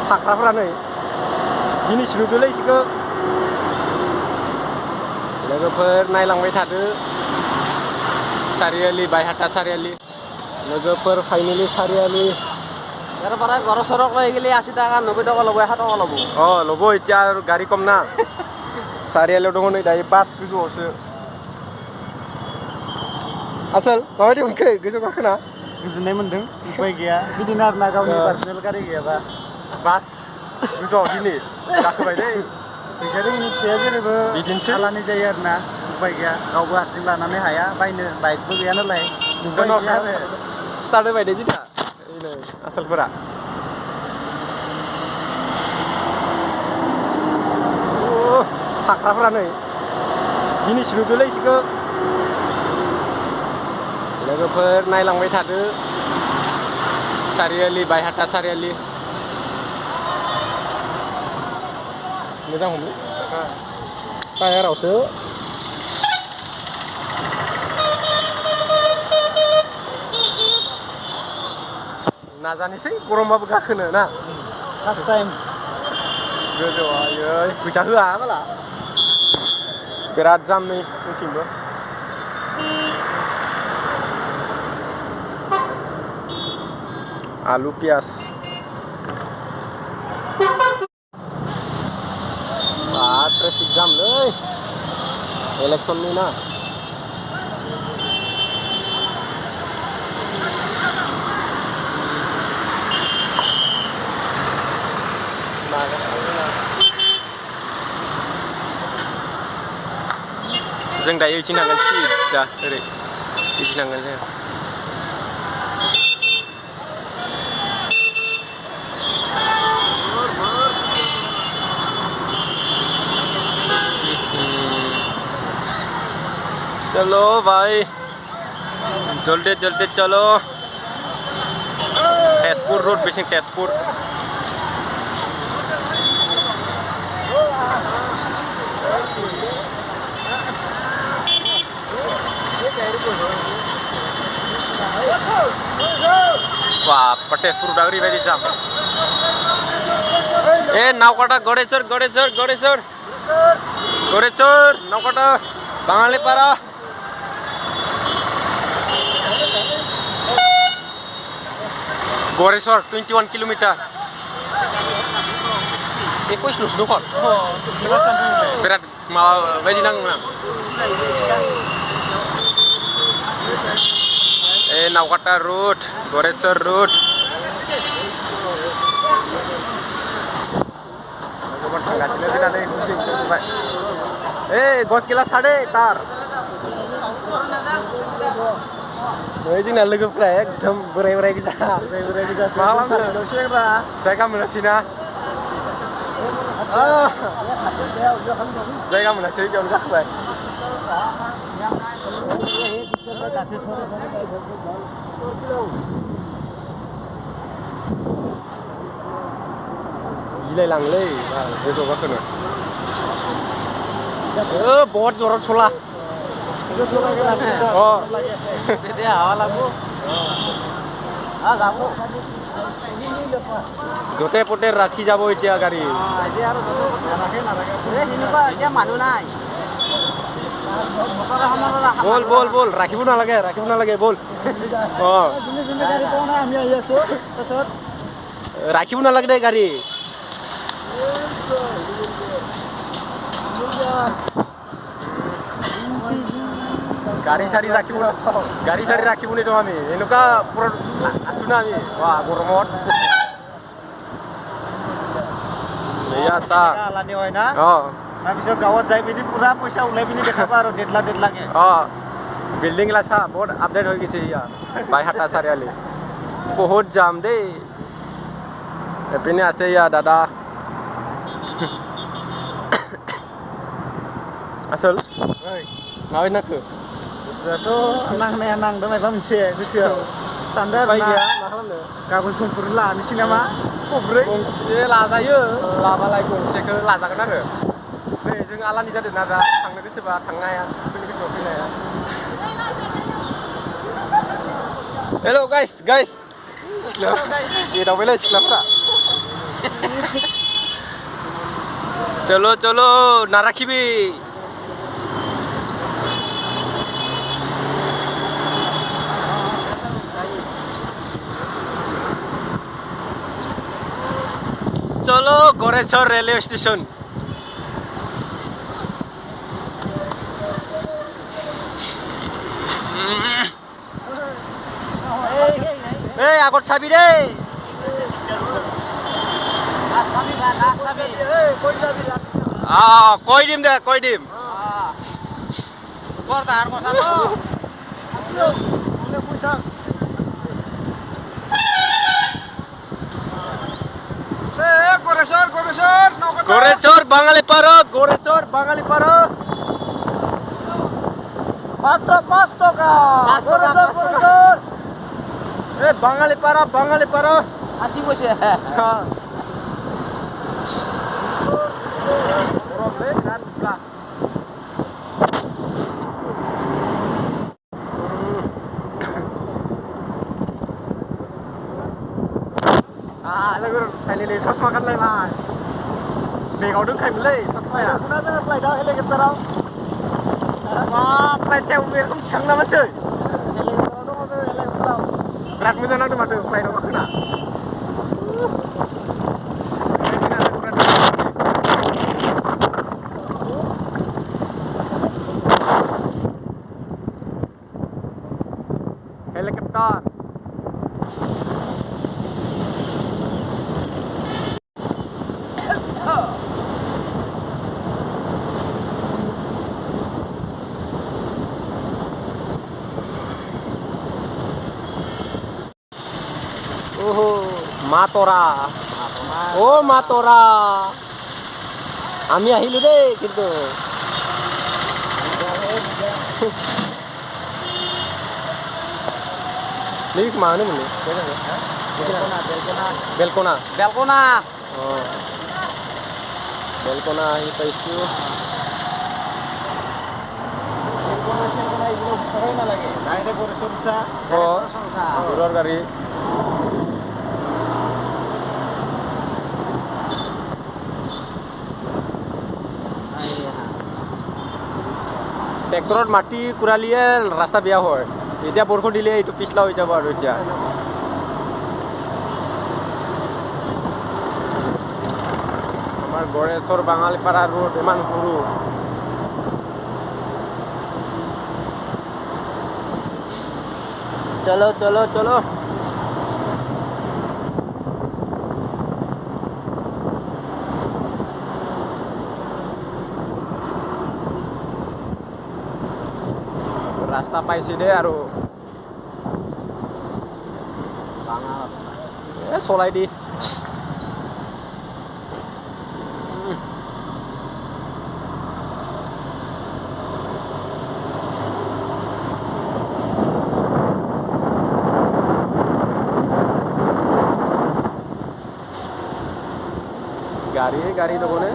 फाख्राफोरा नै जिनिस नुदोलै इसोरखौ लोगोफोर नायलांबाय थादो सारियालि बायहाटा सारियालि लोगोफोर फाइनेलि सारियालि यार बारा घर सरक रह गेली 80 টাকা 90 টাকা লব 100 টাকা লব ল'ব এতিয়া আৰু গাড়ী কম না सारियालियाव दङ नै दायो बास गोजौआवसो आसोल माबायदि मोनखो गोजौ गाखोना गोजोननाय मोनदों उपाय गैया बिदिनो आरोना गावनि पार्सनेल गारि गैयाबा बास गोजौआव दिनै गाखोबाय दै फैसाजोंनि फिसाया जेरैबो बिदिनोसै खालामनाय जायो आरोना उपाय गैया गावबो हारसिं लानानै हाया बायनो बाइकबो गैया नालाय उपाय गैया आरो स्टार्ट होबाय दे जिथा नै आसोलफोरा फाख्राफोरा नै जिनिस नुदोलै इसोरखौ लोगोफोर नायलांबाय थादो सारियालि बायहाटा सारियालि मोजां हमलै टायारावसो नाजानोसै गरमबाबो गाखोनो ना फार्स्ट टाइम गोजौआव आयै फैसा होआ माला बिराद जाम नै जोंथिंबो आलु पियाज ट्रेफिक जाम लै इलेक्सननि ना जों दायो इथिं थांगोन सिदा ओरै इथिं थांगोन जों चलो भाई जल्दी जल्दी चलो Tezpur road basic Tezpur wah Tezpur udah ओरैबायदि जाम नावकाटा गडेश्वर गडेश्वर गडेश्वर गडेश्वर नावकाटा बाङालिपारा गडेश्वर 21 किलोमीटर 21 ल'सो दखर बिराद माबा बायदि नाङो नावकाटा रुट गडेश्वर रुट थांगासिनो जोंना नै गस गिला सादे तार नै जोंना लोगोफ्रा एकदम बोराय बोराय गोजा जायगा मोनासै ना जायगा मोनासै बेयावनो गाखोबाय गिलायलाङोलै गोजौआव गाखोनो बहुत जरत चला যতে পতে ৰাখি যাব এতিয়া গাড়ী বল বল বল ৰাখিব নালাগে বল ৰাখিব নালাগে দে গাড়ী गाड़ी साड़ी राखिब नी दं आमी एनुका पुरा आसु ना आमी वा गरमत या सा आलानि होय ना ना बिसोर गावत जाय बिदि पुरा पैसा उलाय बिनि देखाबा आरो देडला के बिल्डिंग ला सा बहुत अपडेट होय गेছে या बायहाटा सारियाली बहुत जाम दे एपिने आसे या दादा आसल माबाय नाखो बुस्थुआथ' नांनाया नांदों माबा मोनसे गोसोआव सानदों आरो ना गाबोन समफोर लानोसै नामा खब्रै गंसे लाजायो लाबालाय गंसेखौ लाजागोन आरो नै जों आलानि जादों ना दा थांनो गोसोबा थांनो हाया फैनो गोसोबा फैनो हाया हेल' गाइस सिख्ला एदावबायलाय सिख्लाफ्रा চলো চলো নাৰাখিবি চলো গড়েশ্বর রেলওয়ে স্টেশন এই আগত চাবি দেই কৈ দিম দে কৈ দিম গড়েশ্বর বাঙালিপাড়া গড়েশ্বর বাঙালিপাড়া মাত্র 5 টাকা গড়েশ্বর এ বাঙালিপাড়া বাঙালিপাড়া 80 পয়সা लोगो फाइनेलि ससमा गानलायबाय बेगाव दोनखायोमोनलै ससमाया सुना जोङो फ्लाइटआव हेलिकप्टाराव फ्लाइट सायाव बेरखम थिखांना मानसै हेलिकप्टाराव दङ जों हेलिकप्टाराव बिराद मोजां नांदों माथो फ्लाइटआव गाखोना हेलिकप्टार ওহো মাতৰা ও মাতৰা আমি আহিলো দেই কিন্তু ini kemana nih? Belkona. বেলকনা Oh. Belkona itu isu. Oh. Luar dari. ট্ৰেক্টৰত মাটি কুৰালিয়ে ৰাস্তা বেয়া হয় এতিয়া বৰষুণ দিলে এইটো পিছলা হৈ যাব আৰু এতিয়া আমাৰ গড়েশ্বৰ বাঙালিপাৰা ৰোড ইমান সৰু চলো চলো চলো ৰাস্তা পাইছে দে আৰু চলাই দি গাড়ী নগ'লে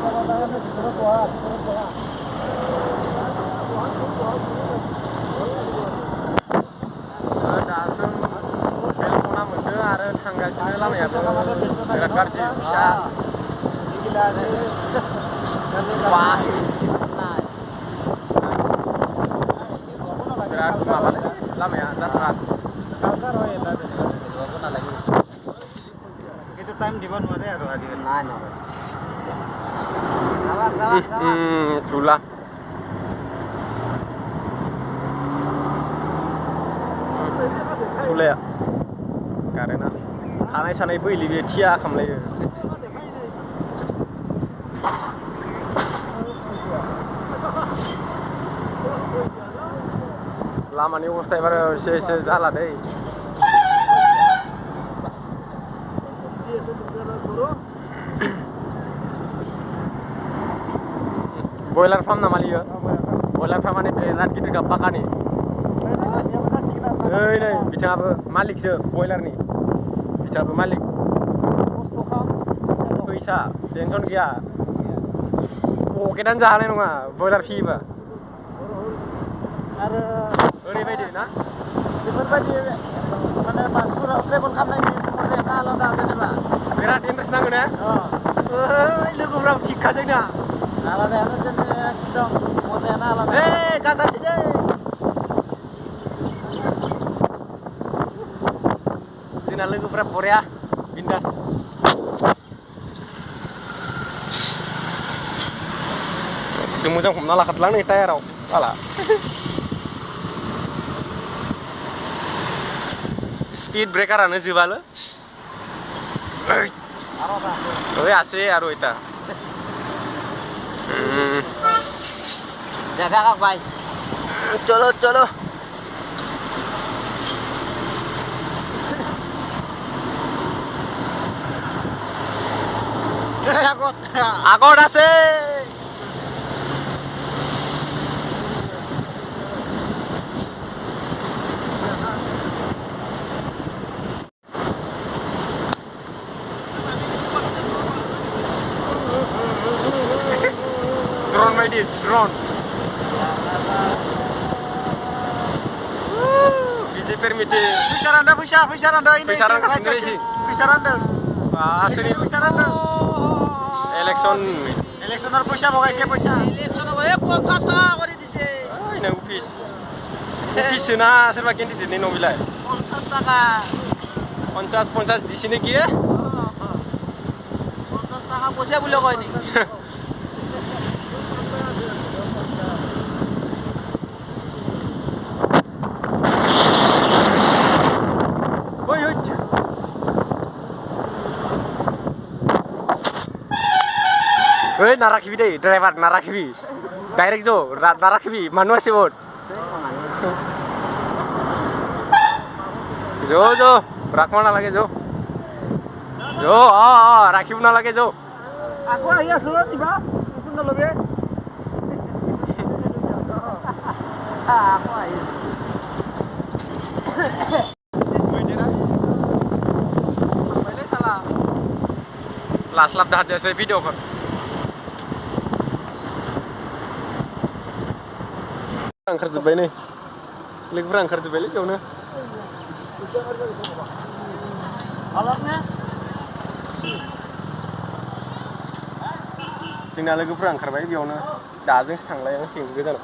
आरो थांगासिनो लामायाबो बिराद गाज्रि फिसा बिराद माबालै लामाया जाथ्रा কিন্তু টাইম দিব নোৱাৰে আৰু আজিকালি নাই চুলা चुलाया कारेन्टआ थानाय सानाय बैलि बे थिया खालामलायो लामानि अबस्था एबार एसे जाला दै बयलार फार्म नामा लियो बयलार फार्मानि बिराद गिदिर पाकानि नै बिथाङाबो मालिकसो बयलारनि बिथाङाबो मालिक फैसा टेनसन गैया पकेटानो जाहानाय नङा बयलार फियोबा आरो ओरैबायदि ना बेफोरबायदि माने बासफोराव ट्रेभेल खालामनायनि मजाया आलादा जेनेबा बिराद इन्ट्रेस्ट नांगौ ने लोगोफ्रा थिगखाजोंना आलादायानो जोंनि एकदम मजायानो आलादा गाजासै दे जोंना लोगोफ्रा बरिया बिन्दास जों मोजां हमना लाखादोंलां नै टायाराव आला स्पीड ब्रेकारानो जोबालो ওই আছে আৰু এটা দেখা কাক ভাই চলো চলো আগত আছে drone by this drone BJ permite फैसा रानदो फैसा रानदो फैसा रानगासिनो sih फैसा रानदो asli फैसा रानदो election इलेक्शনৰ পইচা বগাইছে পইচা ইলেকশ্যনত 50 টাকা কৰি দিছে না অফিস না सोरबा কেন্ডিডেটनि न' बिलाय 50 টাকা 50 দিছে নেকি 50 টাকা পইচা বুলি কয় নি Hei, narakibi deh, driver narakibi. Direct jo, narakibi, manu asih bot. Jo, rakmana lagi jo. Jo, rakib na lagi jo. aku aja suruh tiba itu nggak lebih aku aja Pwede salah. Last lap dah ada video kan. ओंखारजोब्बाय नै लोगोफोरा ओंखारजोब्बायलै बेयावनो जोंना लोगोफोरा ओंखारबाय बेयावनो दाजोंसो थांलायनांसिगोन गोजानाव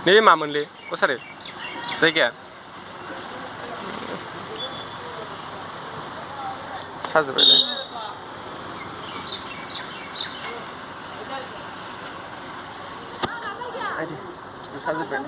नैबे मामोनलै कसारि जायगाया साजोब्बायलै Aduh, susah juga.